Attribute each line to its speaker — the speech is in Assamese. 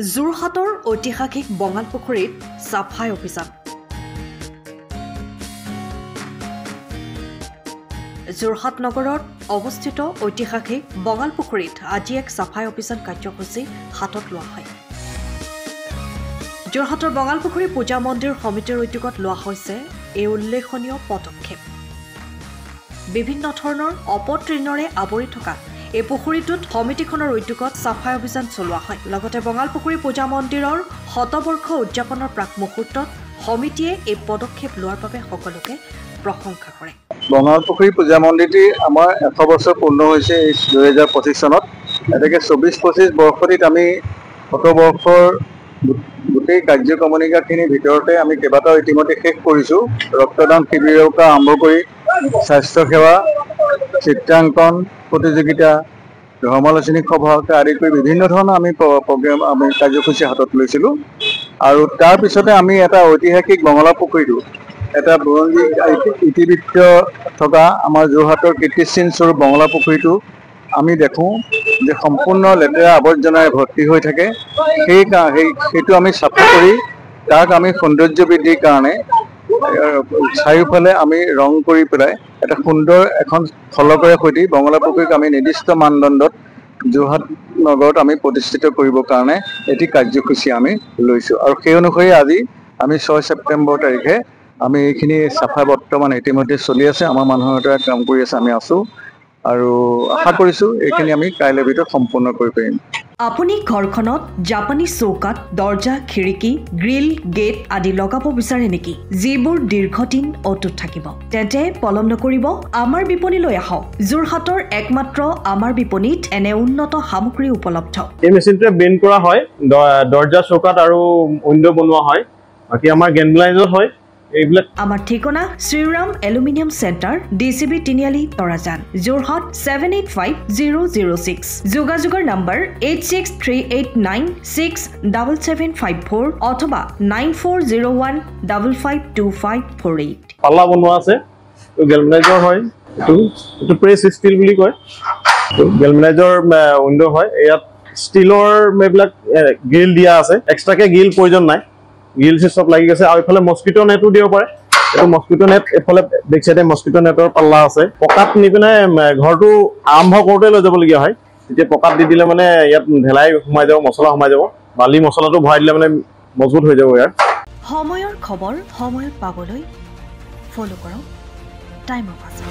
Speaker 1: যোৰহাটৰ ঐতিহাসিক বঙালপুখুৰীত সাফাই অভিযান। যোৰহাট নগৰত অৱস্থিত ঐতিহাসিক বঙালপুখুৰীত আজি এক সাফাই অভিযান কাৰ্যসূচী হাতত লোৱা হয়। যোৰহাটৰ বঙালপুখুৰী পূজা মন্দিৰ সমিতিৰ উদ্যোগত লোৱা হৈছে এই উল্লেখনীয় পদক্ষেপ। বিভিন্ন ধৰণৰ অপতৃণৰে আৱৰি থকা এই পুখুৰীটোত সমিতিখনৰ উদ্যোগত সাফাই অভিযান চলোৱা হয়। লগতে বঙালপুখুৰী পূজা মন্দিৰৰ শতবৰ্ষ উদযাপনৰ প্ৰাক মুহূৰ্তত সমিতিয়ে এই পদক্ষেপ লোৱাৰ বাবে সকলোকে প্ৰশংসা কৰে।
Speaker 2: বঙালপুখুৰী পূজা মন্দিৰটি আমাৰ 100 বছৰ পূৰ্ণ হৈছে 2025 চনত। এতেকে 24-25 বৰ্ষটিত আমি 100 বৰ্ষৰ গোটেই কাৰ্যক্ৰমণিকাখিনিৰ ভিতৰতে আমি কেইবাটাও ইতিমধ্যে শেষ কৰিছোঁ। ৰক্তদান শিবিৰৰ পৰা আৰম্ভ কৰি স্বাস্থ্যসেৱা, চিত্ৰাংকন প্ৰতিযোগিতা, ধৰ্মালোচনী সভাকে আদি কৰি বিভিন্ন ধৰণৰ আমি প্ৰগ্ৰেম আমি কাৰ্যসূচী হাতত লৈছিলোঁ। আৰু তাৰ পিছতে আমি এটা ঐতিহাসিক বঙলাপুখুৰীটো এটা বুৰঞ্জী ইতিবৃত্ত থকা আমাৰ যোৰহাটৰ কীৰ্তিচিহ্ন স্বৰূপ বঙলাপুখুৰীটো আমি দেখোঁ যে সম্পূৰ্ণ লেতেৰা আৱৰ্জনাৰে ভৰ্তি হৈ থাকে। সেইটো আমি চাফা কৰি তাক আমি সৌন্দৰ্য বৃদ্ধিৰ কাৰণে চাৰিওফালে আমি ৰং কৰি পেলাই এটা সুন্দৰ এখন ফলকেৰে সৈতে বঙলাপুখুৰীক আমি নিৰ্দিষ্ট মানদণ্ডত যোৰহাট নগৰত আমি প্ৰতিষ্ঠিত কৰিবৰ কাৰণে এটি কাৰ্যসূচী আমি লৈছোঁ। আৰু সেই অনুসৰি আজি আমি 6 ছেপ্টেম্বৰ তাৰিখে আমি এইখিনি চাফা বৰ্তমান ইতিমধ্যে চলি আছে। আমাৰ মানুহৰ এটা কাম কৰি আছে, আমি আছোঁ আৰু আশা কৰিছোঁ এইখিনি আমি কাইলৈৰ ভিতৰত সম্পূৰ্ণ কৰিব পাৰিম।
Speaker 1: আপুনি ঘৰখনত জাপানী চৌকাত দৰ্জা, খিৰিকী, গ্ৰিল, গেট আদি লগাব বিচাৰে নেকি, যিবোৰ দীৰ্ঘদিন অটুট থাকিব? তেন্তে পলম নকৰিব, আমাৰ বিপণীলৈ আহক। যোৰহাটৰ একমাত্ৰ আমাৰ বিপণীত এনে উন্নত সামগ্ৰী উপলব্ধ।
Speaker 3: এই মেচিনটোৱে বেণ্ড কৰা হয়, দৰ্জা, চৌকাত আৰু উইণ্ডো বনোৱা হয়। বাকী আমাৰ গেনব্লাইজত হয় এইবিলাক। আমাৰ
Speaker 1: ঠিকনা শ্ৰীৰাম এলুমিনিয়াম চেণ্টাৰ, DCB তিনিআলি, তৰাজান, যোৰহাট 785006। যোগাযোগৰ নম্বৰ 8638967754 অথবা 9401552548।
Speaker 3: পাল্লা বনোৱা আছে, গেলমেনাইজৰ হয়। এইটো প্ৰেছ ষ্টীল বুলি কয়। গেলমেনাইজৰ উইণ্ডো হয়। ইয়াত ষ্টীলৰ এইবিলাক গ্ৰিল দিয়া আছে, এক্সট্ৰাকে গ্ৰিল প্ৰয়োজন নাই। গ্ৰিল চব লাগি গৈছে। আৰু এইফালে মস্কিটো নেটো দিব পাৰে। এইটো মস্কিটো নেট, এইফালে বেক চাইডে মস্কিটো নেটৰ পাল্লা আছে। পকাত নি পিনে ঘৰটো আৰম্ভ কৰোঁতে লৈ যাবলগীয়া হয়। তেতিয়া পকাত দি দিলে মানে ইয়াত ঢেলাই সোমাই যাব, মছলা সোমাই যাব। বালি মছলাটো ভৰাই দিলে মানে মজবুত হৈ যাব। ইয়াৰ
Speaker 1: সময়ৰ খবৰ সময়ত পাবলৈ ফ'ল' কৰক টাইম অফ আছে।